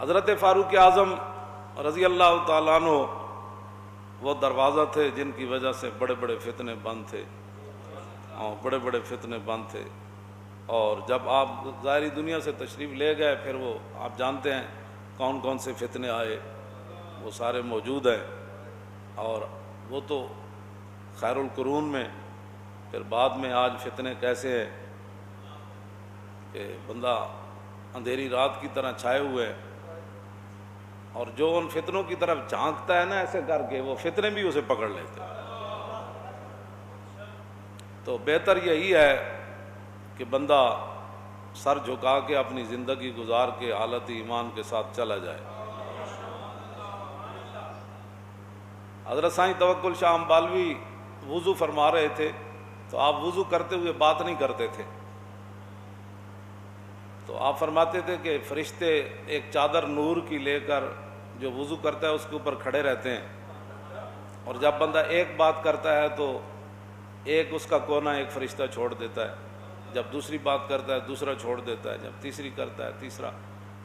حضرت فاروق اعظم رضی اللہ تعالیٰ عنہ وہ دروازہ تھے جن کی وجہ سے بڑے بڑے فتنے بند تھے، بڑے بڑے فتنے بند تھے۔ اور جب آپ ظاہری دنیا سے تشریف لے گئے پھر وہ آپ جانتے ہیں کون کون سے فتنے آئے، وہ سارے موجود ہیں۔ اور وہ تو خیر القرون میں، پھر بعد میں آج فتنے کیسے ہیں کہ بندہ اندھیری رات کی طرح چھائے ہوئے ہیں، اور جو ان فتنوں کی طرف جھانکتا ہے نا ایسے کر کے، وہ فتنے بھی اسے پکڑ لیتے ہیں۔ تو بہتر یہی ہے کہ بندہ سر جھکا کے اپنی زندگی گزار کے حالت ایمان کے ساتھ چلا جائے۔ حضرت سائیں توکل شاہ امبالوی وضو فرما رہے تھے تو آپ وضو کرتے ہوئے بات نہیں کرتے تھے، تو آپ فرماتے تھے کہ فرشتے ایک چادر نور کی لے کر جو وضو کرتا ہے اس کے اوپر کھڑے رہتے ہیں، اور جب بندہ ایک بات کرتا ہے تو ایک اس کا کونا ایک فرشتہ چھوڑ دیتا ہے، جب دوسری بات کرتا ہے دوسرا چھوڑ دیتا ہے، جب تیسری کرتا ہے تیسرا۔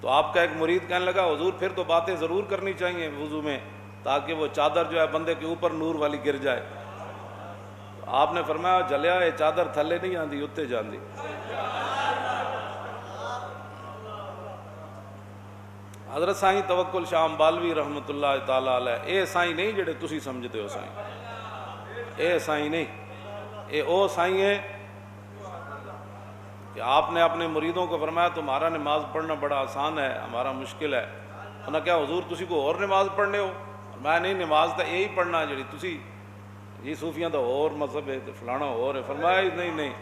تو آپ کا ایک مرید کہنے لگا حضور پھر تو باتیں ضرور کرنی چاہیے وضو میں تاکہ وہ چادر جو ہے بندے کے اوپر نور والی گر جائے۔ تو آپ نے فرمایا جلیا یہ چادر تھلے نہیں آندی اتنے جاندی۔ حضرت سائیں توکل شاہ امبالوی رحمۃ اللہ تعالی علیہ اے سائیں نہیں جڑے تسی سمجھتے ہو سائیں، اے سائیں نہیں، اے او سائیں ہے کہ آپ نے اپنے مریدوں کو فرمایا تمہارا نماز پڑھنا بڑا آسان ہے، ہمارا مشکل ہے۔ انہوں نے کہا حضور تسی کو اور نماز پڑھنے ہو؟ میں نہیں، نماز تو یہی پڑھنا جڑی تسی جی صوفیاں تو اور مذہب ہے فلانا اور ہے۔ فرمایا نہیں،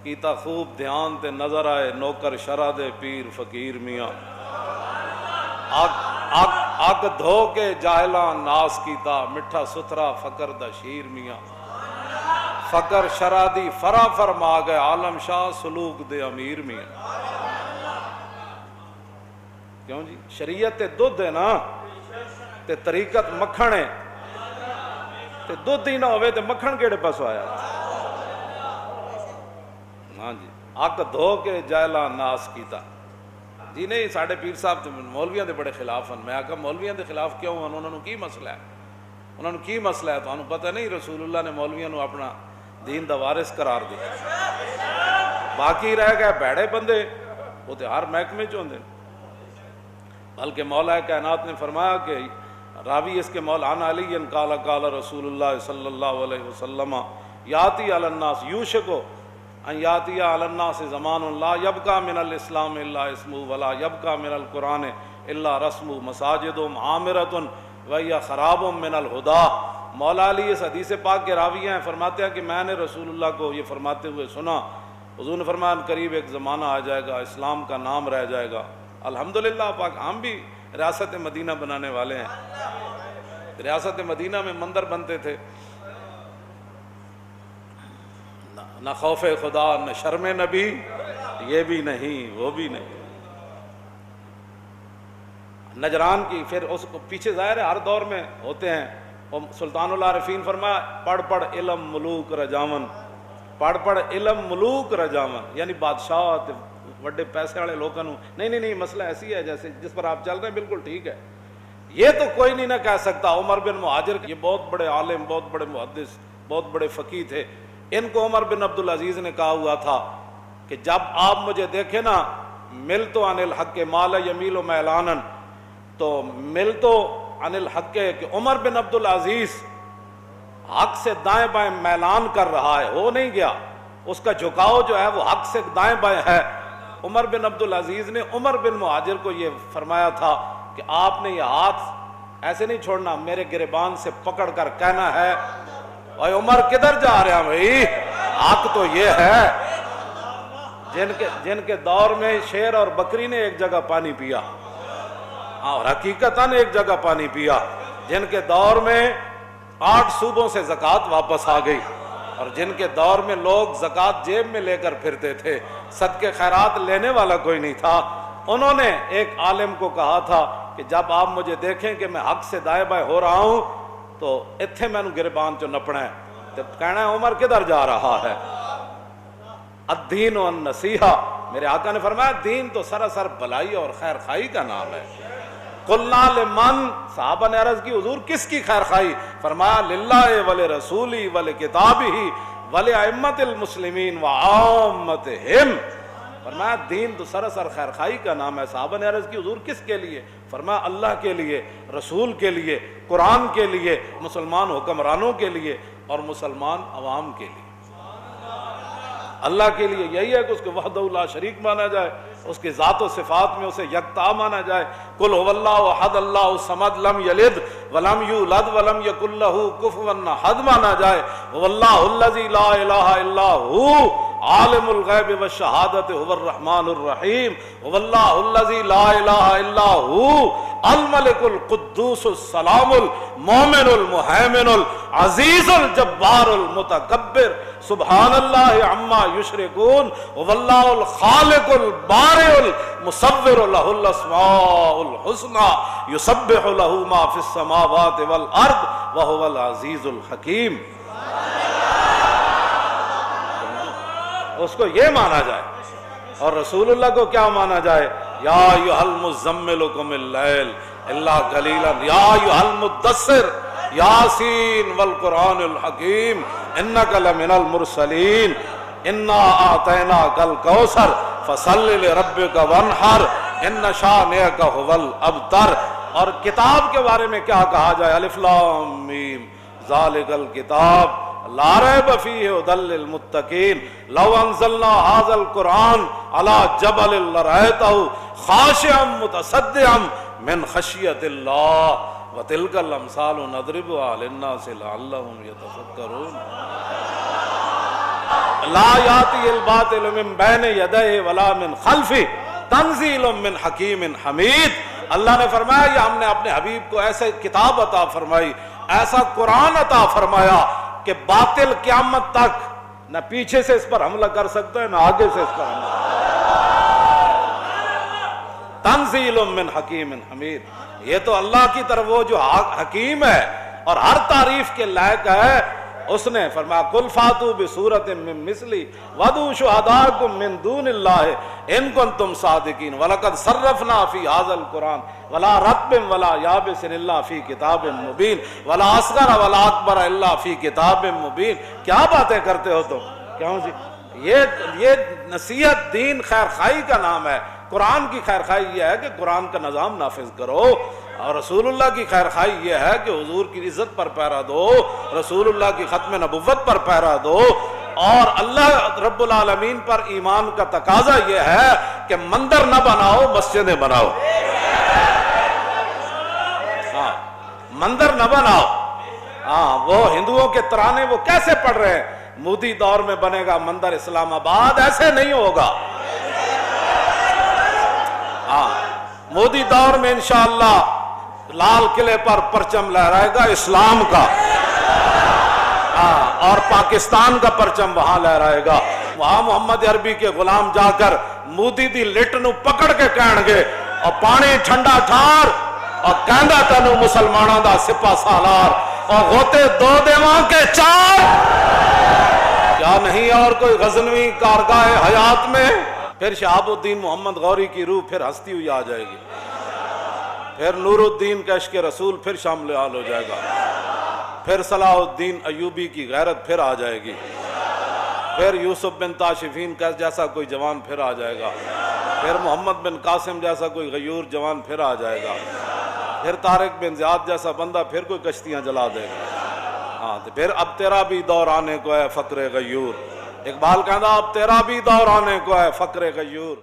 کیتا خوب دھیان تے نظر آئے نوکر شرع دے پیر فقیر میاں، اگ دھو کے جاہلاں ناس کیتا مٹھا ستھرا فقر دا شیر میاں، فقر شرع دی فرا فرما گئے عالم شاہ سلوک دے امیر میاں۔ کیوں جی شریعت تے دودھ ہے نا تے طریقت مکھن ہے، تے دودھ ہی نہ ہوئے تے مکھن کیڑے پاسوں آیا؟ ہاں جی، اگ دھو کے جاہلاں ناس کیتا۔ جی نہیں ساڑھے پیر صاحب مولویاں دے بڑے خلاف ہیں۔ میں کہا مولویاں دے خلاف کیوں ہیں؟ انہوں نے کی مسئلہ ہے؟ انہوں نے کی مسئلہ ہے؟ تو انہوں پتہ نہیں رسول اللہ نے مولویاں نو اپنا دین دا وارث قرار دیا، باقی رہ گئے بھڑے بندے وہ تے ہر محکمے چ ہوندے۔ بلکہ مولا کائنات نے فرمایا کہ راوی اس کے مولانا علی قال قال رسول اللہ صلی اللہ علیہ وسلم یاتی علی الناس یوشکو ان یاتی علی الناس زمان لا یبقى من الاسلام الا اسمہ ولا یبقى من القرآن الا رسمہ مساجد عامرۃ وہی خراب من الہدیٰ۔ مولا علی اس حدیث پاک کے راوی ہیں، فرماتے ہیں کہ میں نے رسول اللہ کو یہ فرماتے ہوئے سنا، حضور نے فرمایا قریب ایک زمانہ آ جائے گا اسلام کا نام رہ جائے گا۔ الحمدللہ پاک ہم بھی ریاست مدینہ بنانے والے ہیں۔ ریاست مدینہ میں مندر بنتے تھے، نہ خوف خدا نہ شرم نبی، یہ بھی نہیں وہ بھی نہیں۔ نجران کی پھر اس کو پیچھے ظاہر ہے ہر دور میں ہوتے ہیں۔ سلطان العارفین فرمایا پڑھ پڑھ علم ملوک رجاون، پڑھ پڑھ علم ملوک رجاون، یعنی بادشاہ بڑے پیسے والے لوگوں نہیں مسئلہ ایسی ہے جیسے جس پر آپ چل رہے ہیں بالکل ٹھیک ہے، یہ تو کوئی نہیں نہ کہہ سکتا۔ عمر بن مہاجر یہ بہت بڑے عالم، بہت بڑے محدث، بہت بڑے فقیہ تھے، ان کو عمر بن عبدالعزیز نے کہا ہوا تھا کہ جب آپ مجھے دیکھیں نا مل تو عن الحق مال یمیل و میلانن، تو مل تو عن الحق کہ عمر بن عبدالعزیز حق سے دائیں بائیں میلان کر رہا ہے، ہو نہیں گیا، اس کا جھکاؤ جو ہے وہ حق سے دائیں بائیں ہے۔ عمر بن عبدالعزیز نے عمر بن مہاجر کو یہ فرمایا تھا کہ آپ نے یہ ہاتھ ایسے نہیں چھوڑنا، میرے گریبان سے پکڑ کر کہنا ہے اے عمر کدھر جا رہے ہیں بھائی، حق تو یہ ہے۔ جن کے دور میں شیر اور بکری نے ایک جگہ پانی پیا، اور حقیقتاً ایک جگہ پانی پیا، جن کے دور میں 8 صوبوں سے زکوٰۃ واپس آ گئی، اور جن کے دور میں لوگ زکوٰۃ جیب میں لے کر پھرتے تھے، صدقے خیرات لینے والا کوئی نہیں تھا، انہوں نے ایک عالم کو کہا تھا کہ جب آپ مجھے دیکھیں کہ میں حق سے دائیں بائیں ہو رہا ہوں تو اتھے میں گربان چو نپنا ہے، تو کہنا ہے عمر کدھر جا رہا ہے۔ الدین والنصیحہ میرے آقا نے فرمایا دین تو سراسر بھلائی اور خیر خواہی کا نام ہے۔ قلنا لمن، صحابہ نے عرض کی حضور کس کی خیر خواہی؟ فرمایا للہ ولرسولہ ولکتابہ ولائمۃ المسلمین وعامتہم۔ فرمایا دین تو سراسر خیر خواہی کا نام ہے۔ صحابہ نے عرض کی حضور کس کے لیے؟ فرمایا اللہ کے لیے، رسول کے لیے، قرآن کے لیے، مسلمان حکمرانوں کے لیے اور مسلمان عوام کے لیے۔ اللہ کے لیے یہی ہے کہ اس کو وحدہ لا شریک مانا جائے، اس کی ذات و صفات میں اسے یکتا مانا جائے۔ قل هو اللہ احد اللہ الصمد لم یلد ولم یولد ولم یکن لہ کفوا احد مانا جائے۔ هو اللہ الذی لا الہ الا هو عالم الغیب والشہادۃ هو الرحمن الرحیم۔ هو اللہ الذی لا الہ الا هو الملک القدوس السلام المؤمن المہیمن العزیز الجبار المتکبر سبحان اللہ عما یشرکون۔ واللہ الخالق البارئ المصور لہ الاسماء الحسنى یسبح لہ ما فی السماوات والارض وہو العزیز الحکیم۔ اس کو یہ مانا جائے، اور رسول اللہ کو کیا مانا جائے؟ یا ایھا المزمل قم اللیل الا قلیلا یا ایھا المدثر یاسین والقرآن الحکیم انک لمن المرسلین انا اعطیناک الکوثر فصل لربک وانحر ان شانئک ھو الابتر۔ اور کتاب کے بارے میں کیا کہا جائے؟ الف لام میم ذالک الکتاب لا ریب فیہ ھدی للمتقین لو انزلنا ھذا القرآن علی جبل لرأیتہ خاشعا متصدعا من خشیۃ اللہ وتلک الامثال نضربها للناس لعلهم يتفکرون۔ لا یاتی الباطل من بین یدیہ ولا من خلفہ تنزیل من حکیم حمید۔ اللہ نے فرمایا یہ ہم نے اپنے حبیب کو ایسے کتاب عطا فرمائی، ایسا قرآن عطا فرمایا کہ باطل قیامت تک نہ پیچھے سے اس پر حملہ کر سکتا ہے نہ آگے سے اس پر حملہ۔ تنزیل من حکیم حمید، یہ تو اللہ کی طرف وہ جو حکیم ہے اور ہر تعریف کے لائق ہے، اس نے فرمایا قل فاتوا بسورۃ من مثلہ وادعوا شہداءکم من دون اللہ ان کنتم صادقین ولقد صرفنا فی ھذا القرآن ولا رطب ولا یابس الا فی کتاب مبین ولا اصغر ولا اکبر الا فی کتاب مبین۔ کیا باتیں کرتے ہو تم؟ کیوں جی؟ یہ نصیحت دین خیر خواہی کا نام ہے۔ قرآن کی خیر خواہی یہ ہے کہ قرآن کا نظام نافذ کرو، اور رسول اللہ کی خیر خواہی یہ ہے کہ حضور کی عزت پر پیرا دو، رسول اللہ کی ختم نبوت پر پیرا دو، اور اللہ رب العالمین پر ایمان کا تقاضا یہ ہے کہ مندر نہ بناؤ، مسجدیں بناؤ۔ ہاں مندر نہ بناؤ۔ ہاں وہ ہندوؤں کے ترانے وہ کیسے پڑھ رہے ہیں؟ مودی دور میں بنے گا مندر اسلام آباد، ایسے نہیں ہوگا۔ ہاں مودی دور میں انشاءاللہ لال قلعے پر پرچم لہرائے گا اسلام کا، اور پاکستان کا پرچم وہاں لہرائے گا۔ وہاں محمد عربی کے غلام جا کر مودی دی لٹ نو پکڑ کے کہن گے اور پانی ٹھنڈا ٹھار اور کہندا تینوں مسلمانوں دا سپاہ سالار اور غوطے دو دیواں کے چار۔ کیا نہیں اور کوئی غزنوی کارگاہ حیات میں؟ پھر شہاب الدین محمد غوری کی روح پھر ہستی ہوئی آ جائے گی، پھر نور الدین کا عشق رسول پھر شامل حال ہو جائے گا، پھر صلاح الدین ایوبی کی غیرت پھر آ جائے گی، پھر یوسف بن تاشفین کا جیسا کوئی جوان پھر آ جائے گا، پھر محمد بن قاسم جیسا کوئی غیور جوان پھر آ جائے گا، پھر طارق بن زیاد جیسا بندہ پھر کوئی کشتیاں جلا دے گا۔ ہاں تو پھر اب تیرا بھی دور آنے کو ہے فقر غیور۔ اقبال کہتا اب تیرا بھی دور آنے کو ہے فقر غیور۔